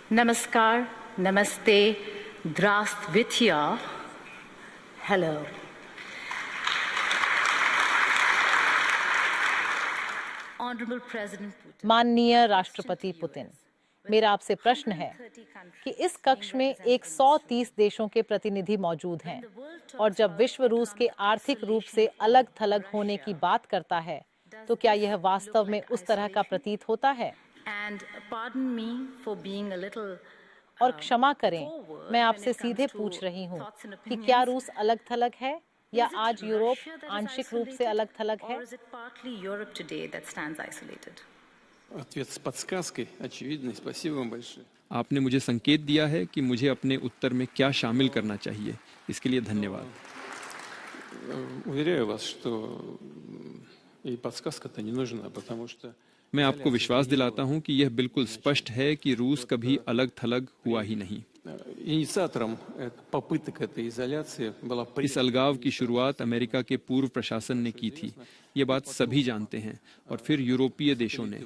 Namaskar, Namaste, Здравствуйте, hello. Honorable President Putin. माननीय राष्ट्रपति Putin, मेरा आपसे प्रश्न है कि इस कक्ष में 130 देशों के प्रतिनिधि मौजूद हैं और जब विश्व रूस के आर्थिक रूप से अलग थलग होने की बात करता है तो क्या यह वास्तव में उस तरह का प्रतीत होता है? And pardon me for being a little और क्षमा करें, मैं आपसे सीधे पूछ रही हूँ कि क्या रूस अलग थलग है या आज यूरोप आंशिक रूप से अलग थलग है? or is it partly Europe today that stands isolated? Ответ с подсказкой очевидный. Спасибо вам большое. आपने मुझे संकेत दिया है कि मुझे अपने उत्तर में क्या शामिल करना चाहिए, इसके लिए धन्यवाद। Уверяю вас, что и подсказка-то не нужна, потому что मैं आपको विश्वास दिलाता हूं कि यह बिल्कुल स्पष्ट है कि रूस कभी अलग थलग हुआ ही नहीं। инициатором попыток этой изоляции была इस अलगाव की शुरुआत अमेरिका के पूर्व प्रशासन ने की थी, ये बात सभी जानते हैं, और फिर यूरोपीय देशों ने,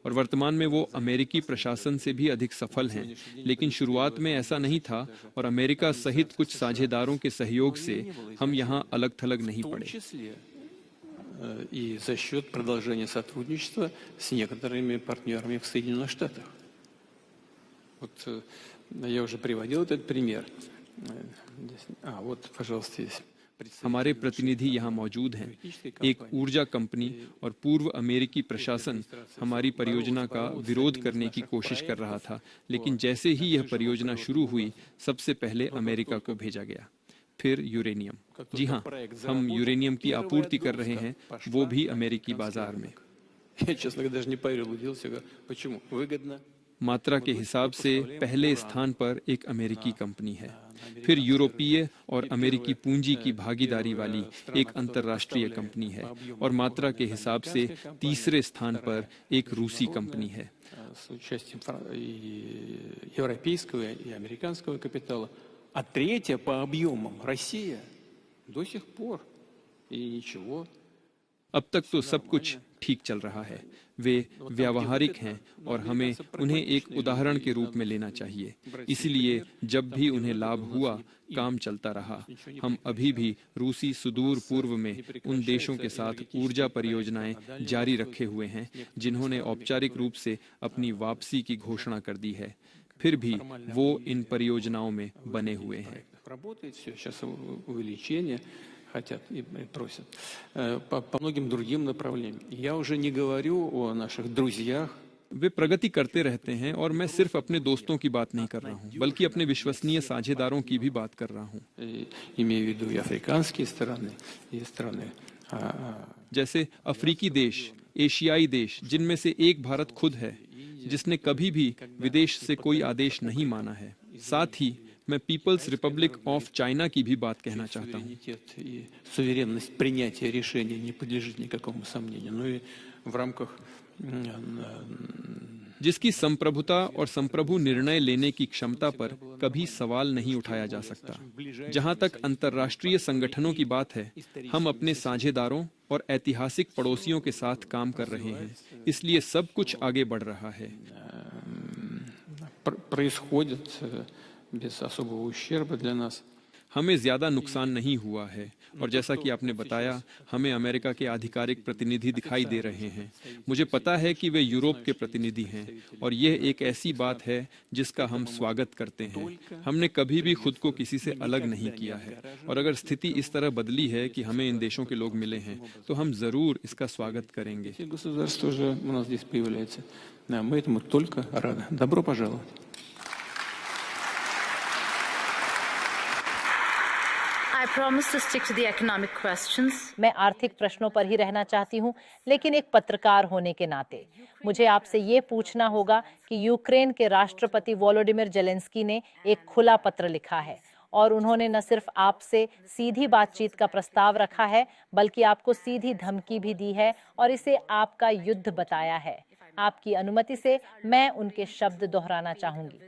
और वर्तमान में वो अमेरिकी प्रशासन से भी अधिक सफल हैं। लेकिन शुरुआत में ऐसा नहीं था और अमेरिका सहित कुछ साझेदारों के सहयोग से हम यहाँ अलग थलग नहीं в том पड़े। числе и за счет продолжения сотрудничества с некоторыми партнерами в Соединенных Штатах. Вот я уже приводил этот пример. Вот, пожалуйста, здесь. हमारे प्रतिनिधि यहाँ मौजूद हैं। एक ऊर्जा कंपनी और पूर्व अमेरिकी प्रशासन हमारी परियोजना का विरोध करने की कोशिश कर रहा था, लेकिन जैसे ही यह परियोजना शुरू हुई, सबसे पहले अमेरिका को भेजा गया। फिर यूरेनियम, जी हाँ, हम यूरेनियम की आपूर्ति कर रहे हैं, वो भी अमेरिकी बाजार में। Я, честно говоря, даже не поверил, удивился. Почему? Выгодно. मात्रा के हिसाब से पहले स्थान पर एक अमेरिकी कंपनी है, फिर यूरोपीय और अमेरिकी पूंजी की भागीदारी वाली एक अंतर्राष्ट्रीय कंपनी है, और मात्रा के हिसाब से तीसरे स्थान पर एक रूसी कंपनी है। С участием и европейского, и американского капитала. А третья по объемам Россия до сих пор. И ничего. अब तक तो सब कुछ ठीक चल रहा है, वे व्यावहारिक हैं और हमें उन्हें एक उदाहरण के रूप में लेना चाहिए। इसलिए जब भी उन्हें लाभ हुआ, काम चलता रहा। हम अभी भी रूसी सुदूर पूर्व में उन देशों के साथ ऊर्जा परियोजनाएं जारी रखे हुए हैं जिन्होंने औपचारिक रूप से अपनी वापसी की घोषणा कर दी है, फिर भी वो इन परियोजनाओं में बने हुए हैं। Работает все, сейчас увеличение хотят и просят по многим другим направлениям. Я уже не говорю о наших друзьях. वे प्रगति करते रहते हैं और मैं सिर्फ अपने दोस्तों की बात नहीं कर रहा हूँ, बल्कि अपने विश्वसनीय साझेदारों की भी बात कर रहा हूँ। Имею в виду и африканские страны, и страны. जैसे अफ्रीकी देश, एशियाई देश, जिनमें से एक भारत खुद है, जिसने कभी भी विदेश से कोई आदेश नहीं माना है। साथ ही मैं पीपल्स रिपब्लिक ऑफ चाइना की भी बात कहना चाहता हूँ, И суверенность принятия решений не подлежит никакому сомнению. Ну и в рамках जिसकी संप्रभुता और संप्रभु निर्णय लेने की क्षमता पर कभी सवाल नहीं उठाया जा सकता। जहां तक अंतर्राष्ट्रीय संगठनों की बात है, हम अपने साझेदारों और ऐतिहासिक पड़ोसियों के साथ काम कर रहे हैं, इसलिए सब कुछ आगे बढ़ रहा है। происходит без особого ущерба для нас. हमें ज्यादा नुकसान नहीं हुआ है, और जैसा कि आपने बताया, हमें अमेरिका के आधिकारिक प्रतिनिधि दिखाई दे रहे हैं। मुझे पता है कि वे यूरोप के प्रतिनिधि हैं, और यह एक ऐसी बात है जिसका हम स्वागत करते हैं। हमने कभी भी खुद को किसी से अलग नहीं किया है, और अगर स्थिति इस तरह बदली है कि हमें इन देशों के लोग मिले हैं, तो हम जरूर इसका स्वागत करेंगे। Государство уже у нас здесь появляется. Мы этому только рады. Добро пожаловать. I promise to stick to the economic questions. मैं आर्थिक प्रश्नों पर ही रहना चाहती हूँ, लेकिन एक पत्रकार होने के नाते मुझे आपसे ये पूछना होगा कि यूक्रेन के राष्ट्रपति वोलोडिमिर जेलेंस्की ने एक खुला पत्र लिखा है, और उन्होंने न सिर्फ आपसे सीधी बातचीत का प्रस्ताव रखा है, बल्कि आपको सीधी धमकी भी दी है और इसे आपका युद्ध बताया है। आपकी अनुमति से मैं उनके शब्द दोहराना चाहूंगी।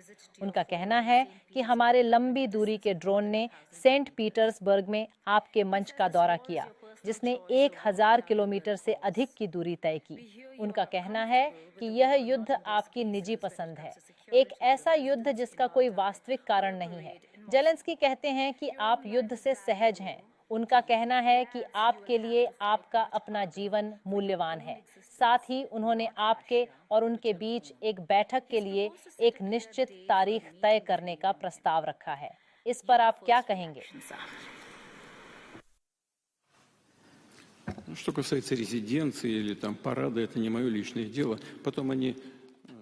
उनका कहना है कि हमारे लंबी दूरी के ड्रोन ने सेंट पीटर्सबर्ग में आपके मंच का दौरा किया, जिसने 1000 किलोमीटर से अधिक की दूरी तय की। उनका कहना है कि यह युद्ध आपकी निजी पसंद है एक ऐसा युद्ध जिसका कोई वास्तविक कारण नहीं है। जेलेंस्की कहते हैं कि आप युद्ध से सहज हैं। उनका कहना है कि आपके लिए आपका अपना जीवन मूल्यवान है। साथ ही उन्होंने आपके और उनके बीच एक बैठक के लिए एक निश्चित तारीख तय करने का प्रस्ताव रखा है। इस पर आप क्या कहेंगे? Что касается резиденции или там парада, это не мое личное дело. Потом они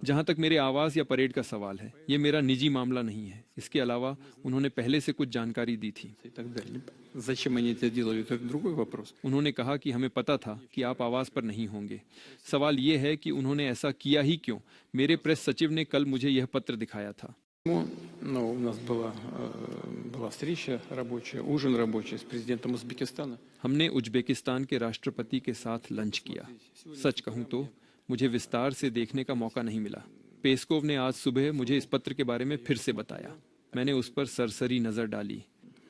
जहां तक मेरे आवास या परेड का सवाल है, ये मेरा निजी मामला नहीं है। इसके अलावा उन्होंने पहले से कुछ जानकारी दी थी। и так далее. Зачем они это делали, это другой вопрос. उन्होंने कहा कि हमें पता था कि आप आवास पर नहीं होंगे। सवाल ये है कि उन्होंने ऐसा किया ही क्यों? मेरे प्रेस सचिव ने कल मुझे यह पत्र दिखाया था। Ну, у нас была встреча рабочая, ужин рабочий с президентом Узбекистана. हमने उज्बेकिस्तान के राष्ट्रपति के साथ लंच किया। सच कहूं तो मुझे विस्तार से देखने का मौका नहीं मिला। पेस्कोव ने आज सुबह मुझे इस पत्र के बारे में फिर से बताया। मैंने उस पर सरसरी नजर डाली।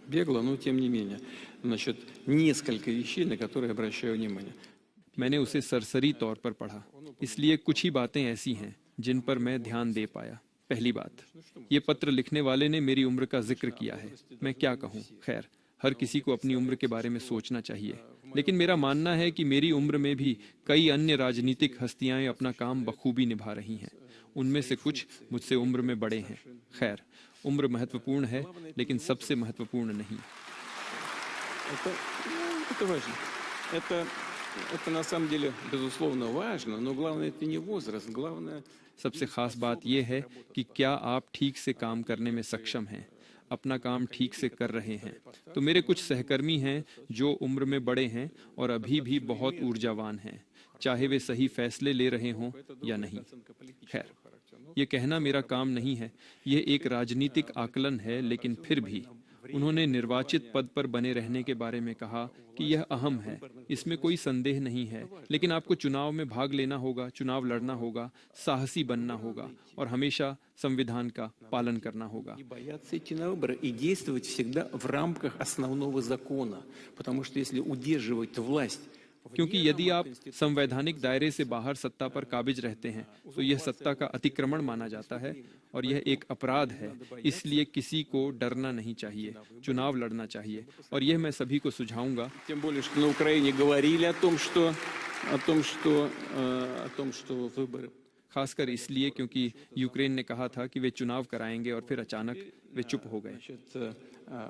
Бегло, но тем не менее. Значит, несколько вещей, на которые обращаю внимание. मैंने उसे सरसरी तौर पर पढ़ा, इसलिए कुछ ही बातें ऐसी हैं जिन पर मैं ध्यान दे पाया। पहली बात, ये पत्र लिखने वाले ने मेरी उम्र का जिक्र किया है। मैं क्या कहूँ, खैर, हर किसी को अपनी उम्र के बारे में सोचना चाहिए, लेकिन मेरा मानना है कि मेरी उम्र में भी कई अन्य राजनीतिक हस्तियां अपना काम बखूबी निभा रही हैं। उनमें से कुछ मुझसे उम्र में बड़े हैं। खैर, उम्र महत्वपूर्ण है, लेकिन सबसे महत्वपूर्ण नहीं। Это важно. Это на самом деле, безусловно, важно, но главное это не возраст, главное... सबसे खास बात यह है कि क्या आप ठीक से काम करने में सक्षम हैं, अपना काम ठीक से कर रहे हैं। तो मेरे कुछ सहकर्मी हैं जो उम्र में बड़े हैं और अभी भी बहुत ऊर्जावान हैं, चाहे वे सही फैसले ले रहे हों या नहीं। खैर, ये कहना मेरा काम नहीं है, यह एक राजनीतिक आकलन है, लेकिन फिर भी उन्होंने निर्वाचित पद पर बने रहने के बारे में कहा कि यह अहम है, इसमें कोई संदेह नहीं है, लेकिन आपको चुनाव में भाग लेना होगा, चुनाव लड़ना होगा, साहसी बनना होगा और हमेशा संविधान का पालन करना होगा। Бояться идти на выборы и действовать всегда в рамках основного закона, потому что если удерживать власть क्योंकि यदि आप संवैधानिक दायरे से बाहर सत्ता पर काबिज रहते हैं तो यह सत्ता का अतिक्रमण माना जाता है और यह एक अपराध है। इसलिए किसी को डरना नहीं चाहिए, चुनाव लड़ना चाहिए और यह मैं सभी को सुझाऊंगा। Тем более, что на Украине говорили о том, что выборы. खासकर इसलिए क्योंकि यूक्रेन ने कहा था कि वे चुनाव कराएंगे और फिर अचानक वे चुप हो गए। Значит,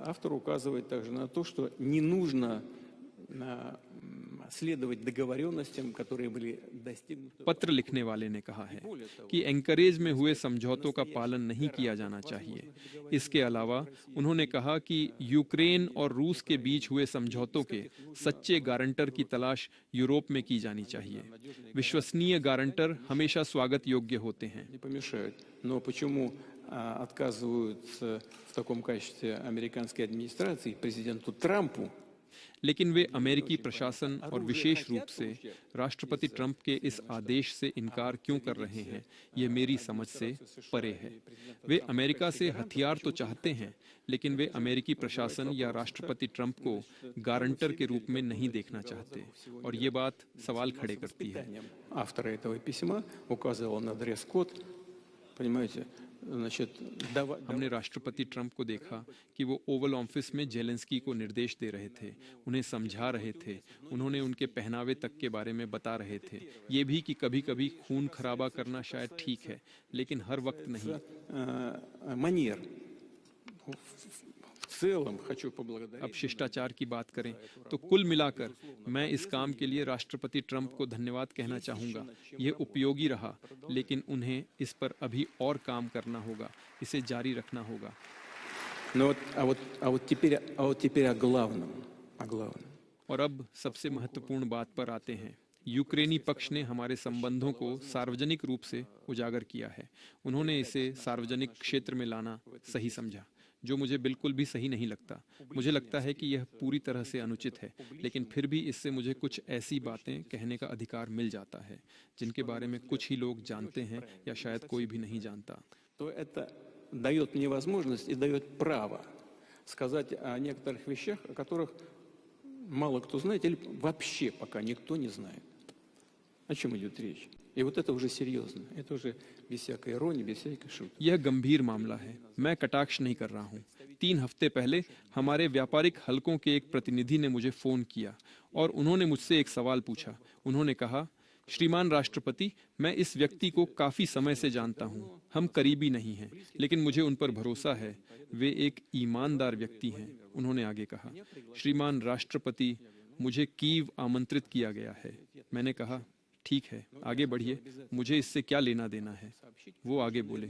автор указывает также на то, что не нужно следовать договоренностям, которые были достигнуты. पत्र लिखने वाले ने कहा है कि एंकरेज में हुए समझौतों का पालन नहीं किया जाना चाहिए। इसके अलावा उन्होंने कहा कि यूक्रेन और रूस के बीच हुए समझौतों के सच्चे गारंटर की तलाश यूरोप में की जानी चाहिए। विश्वसनीय गारंटर हमेशा स्वागत योग्य होते हैं। Не помешают. Но почему отказываются в таком качестве американской администрации президенту Трампу? लेकिन वे अमेरिकी प्रशासन और विशेष रूप से राष्ट्रपति ट्रंप के इस आदेश से इनकार क्यों कर रहे हैं, यह मेरी समझ से परे है। वे अमेरिका से हथियार तो चाहते हैं, लेकिन वे अमेरिकी प्रशासन या राष्ट्रपति ट्रंप को गारंटर के रूप में नहीं देखना चाहते और ये बात सवाल खड़े करती है। Автор этого письма указывал на дресс-код, понимаете? Значит, हमने राष्ट्रपति ट्रंप को देखा कि वो ओवल ऑफिस में जेलेंस्की को निर्देश दे रहे थे, उन्हें समझा रहे थे, उन्होंने उनके पहनावे तक के बारे में बता रहे थे, ये भी कि कभी-कभी खून खराबा करना शायद ठीक है, लेकिन हर वक्त नहीं। манер. В целом хочу поблагодарить. अब शिष्टाचार की बात करें तो कुल मिलाकर मैं इस काम के लिए राष्ट्रपति ट्रंप को धन्यवाद कहना चाहूंगा। यह उपयोगी रहा, लेकिन उन्हें इस पर अभी और काम करना होगा, इसे जारी रखना होगा। теперь о главном. और अब सबसे महत्वपूर्ण बात पर आते हैं। यूक्रेनी पक्ष ने हमारे संबंधों को सार्वजनिक रूप से उजागर किया है। उन्होंने इसे सार्वजनिक क्षेत्र में लाना सही समझा, जो मुझे बिल्कुल भी सही नहीं लगता। मुझे लगता है कि यह पूरी तरह से अनुचित है, लेकिन फिर भी इससे मुझे कुछ ऐसी बातें कहने का अधिकार मिल जाता है जिनके बारे में कुछ ही लोग जानते हैं या शायद कोई भी नहीं जानता। То это дает мне возможность и дает право сказать о некоторых вещах, о которых мало кто знает или вообще пока никто не знает. О чем идет речь? И вот это уже серьезно. Это уже без всякой иронии, без всякой шутки. यह गंभीर मामला है, मैं कटाक्ष नहीं कर रहा हूँ। 3 हफ्ते पहले हमारे व्यापारिक हलकों के एक प्रतिनिधि ने मुझे फोन किया और उन्होंने मुझसे एक सवाल पूछा। उन्होंने कहा, श्रीमान राष्ट्रपति, मैं इस व्यक्ति को काफी समय से जानता हूँ, हम करीबी नहीं हैं, लेकिन मुझे उन पर भरोसा है, वे एक ईमानदार व्यक्ति हैं। उन्होंने आगे कहा, श्रीमान राष्ट्रपति, मुझे कीव आमंत्रित किया गया है। मैंने कहा, ठीक है, आगे बढ़िए, मुझे इससे क्या लेना देना है। वो आगे बोले,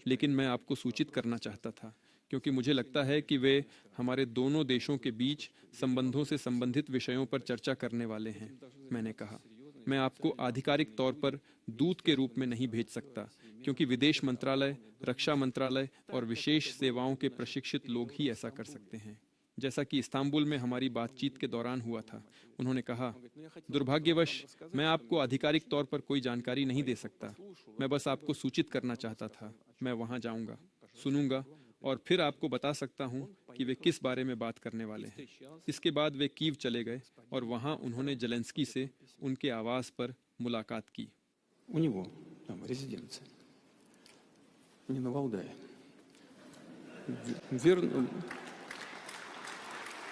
लेकिन मैं आपको सूचित करना चाहता था, क्योंकि मुझे लगता है कि वे हमारे दोनों देशों के बीच संबंधों से संबंधित विषयों पर चर्चा करने वाले हैं। मैंने कहा, मैं आपको आधिकारिक तौर पर दूत के रूप में नहीं भेज सकता, क्योंकि विदेश मंत्रालय, रक्षा मंत्रालय और विशेष सेवाओं के प्रशिक्षित लोग ही ऐसा कर सकते हैं, जैसा कि इस्तांबुल में हमारी बातचीत के दौरान हुआ था। उन्होंने कहा, दुर्भाग्यवश मैं आपको आधिकारिक तौर पर कोई जानकारी नहीं दे सकता, मैं बस आपको सूचित करना चाहता था। मैं वहां जाऊंगा, सुनूंगा और फिर आपको बता सकता हूं कि वे किस बारे में बात करने वाले हैं। इसके बाद वे कीव चले गए और वहां उन्होंने जेलेंस्की से उनके आवास पर मुलाकात की। У него там резиденция, не на Валдае.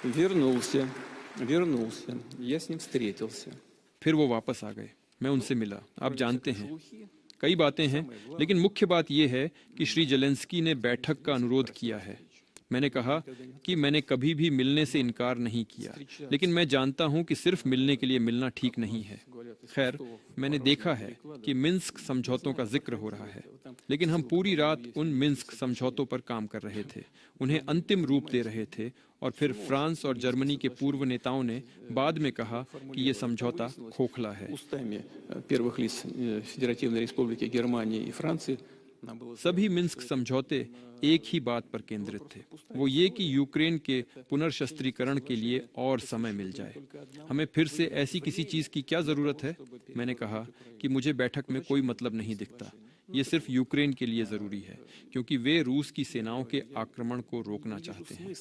Вернулся, я с ним встретился. फिर वो वापस आ गए, मैं उनसे मिला। आप जानते हैं, कई बातें हैं, लेकिन मुख्य बात यह है कि श्री जेलेंस्की ने बैठक का अनुरोध किया है। मैंने कहा कि मैंने कभी भी मिलने से इनकार नहीं किया, लेकिन मैं जानता हूं कि सिर्फ मिलने के लिए मिलना ठीक नहीं है। खैर, मैंने देखा है कि मिन्स्क समझौतों का जिक्र हो रहा है, लेकिन हम पूरी रात उन मिन्स्क समझौतों पर काम कर रहे थे, उन्हें अंतिम रूप दे रहे थे, और फिर फ्रांस और जर्मनी के पूर्व नेताओं ने बाद में कहा कि ये समझौता खोखला है। Устами первых лиц Федеративной Республики Германии и Франции सभी मिन्स्क समझौते एक ही बात पर केंद्रित थे, वो ये कि यूक्रेन के पुनर्शस्त्रीकरण के लिए और समय मिल जाए। हमें फिर से ऐसी किसी चीज की क्या जरूरत है? मैंने कहा कि मुझे बैठक में कोई मतलब नहीं दिखता, ये सिर्फ यूक्रेन के लिए जरूरी है, क्योंकि वे रूस की सेनाओं के आक्रमण को रोकना चाहते हैं।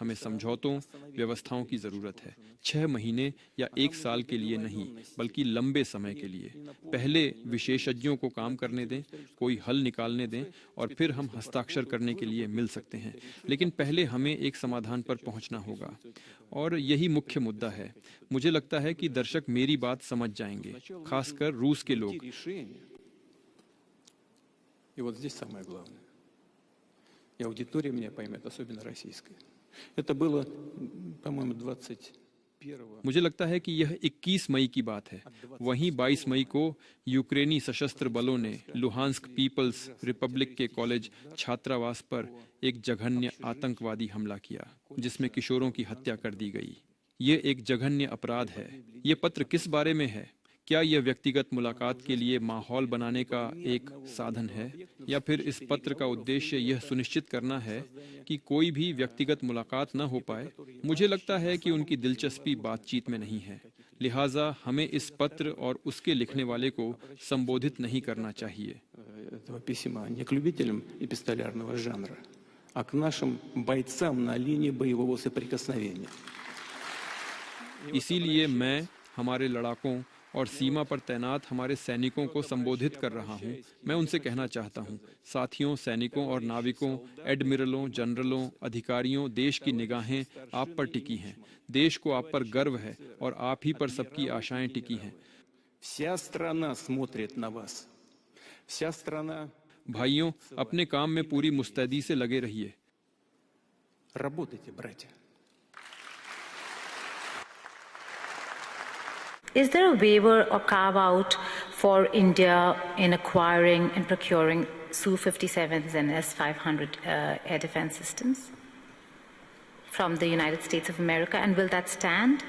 हमें समझौतों, व्यवस्थाओं की जरूरत है, 6 महीने या 1 साल के लिए नहीं, बल्कि लंबे समय के लिए। पहले विशेषज्ञों को काम करने दें, कोई हल निकालने दें, और फिर हम हस्ताक्षर करने के लिए मिल सकते हैं। लेकिन पहले हमें एक समाधान पर पहुंचना होगा, और यही मुख्य मुद्दा है। मुझे लगता है कि दर्शक मेरी बात समझ जाएंगे, खासकर रूस के लोग। И аудитория меня поймет, особенно российская. Это было, по-моему, 21-го. मुझे लगता है कि यह 21 मई की बात है। वहीं 22 मई को यूक्रेनी सशस्त्र बलों ने लुहांस्क पीपल्स रिपब्लिक के कॉलेज छात्रावास पर एक जघन्य आतंकवादी हमला किया, जिसमें किशोरों की हत्या कर दी गई। ये एक जघन्य अपराध है। ये पत्र किस बारे में है? क्या यह व्यक्तिगत मुलाकात के लिए माहौल बनाने का एक साधन है, या फिर इस पत्र का उद्देश्य यह सुनिश्चित करना है कि कोई भी व्यक्तिगत मुलाकात न हो पाए? मुझे लगता है कि उनकी दिलचस्पी बातचीत में नहीं है, लिहाजा हमें इस पत्र और उसके लिखने वाले को संबोधित नहीं करना चाहिए। Этого письма не к любителям эпистолярного жанра, а к нашим бойцам на линии боевого सоприкосновения. इसीलिए मैं हमारे लड़ाकों और सीमा पर तैनात हमारे सैनिकों को संबोधित कर रहा हूं। मैं उनसे कहना चाहता हूं, साथियों, सैनिकों और नाविकों, एडमिरलों, जनरलों, अधिकारियों, देश की निगाहें आप पर टिकी हैं। देश को आप पर गर्व है और आप ही पर सबकी आशाएं टिकी हैं। Вся страна смотрит на вас. Вся страна. भाइयों, अपने काम में पूरी मुस्तैदी से लगे रहिए। Работайте, братья. Is there a waiver or carve-out for India in acquiring and procuring Su-57s and S-500 air defense systems from the United States of America? And will that stand?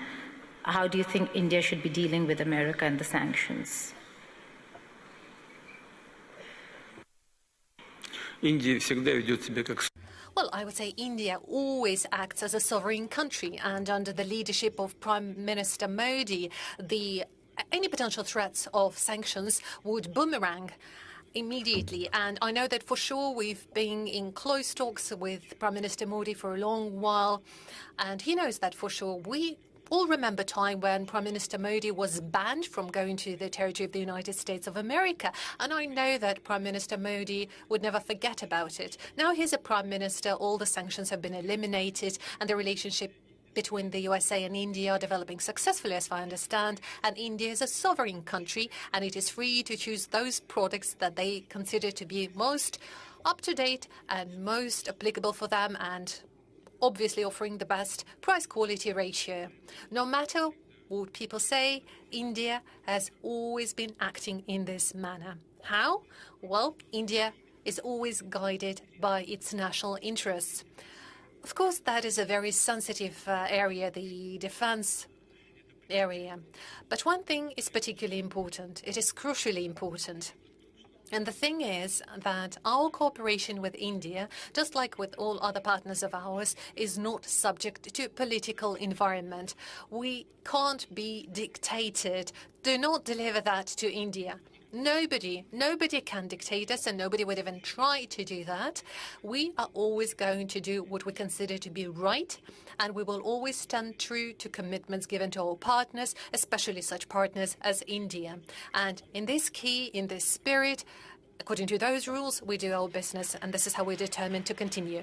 How do you think India should be dealing with America and the sanctions? Индия всегда ведет себя как. Well, I would say India always acts as a sovereign country, and under the leadership of Prime Minister Modi, any potential threats of sanctions would boomerang immediately. And I know that for sure we've been in close talks with Prime Minister Modi for a long while, and he knows that for sure. We all remember time when Prime Minister Modi was banned from going to the territory of the United States of America. And I know that Prime Minister Modi would never forget about it. Now he's a Prime Minister, all the sanctions have been eliminated, and the relationship between the USA and India are developing successfully, as I understand, and India is a sovereign country, and it is free to choose those products that they consider to be most up-to-date and most applicable for them, and obviously offering the best price-quality ratio. No matter what people say, India has always been acting in this manner. How? Well, India is always guided by its national interests. Of course, that is a very sensitive area, the defense area. But one thing is particularly important. It is crucially important. And the thing is that our cooperation with India, just like with all other partners of ours, is not subject to political environment. We can't be dictated. Do not deliver that to India. Nobody can dictate us, and nobody would even try to do that. We are always going to do what we consider to be right, and we will always stand true to commitments given to our partners, especially such partners as India. And in this spirit, according to those rules, we do our business, and this is how we're determined to continue.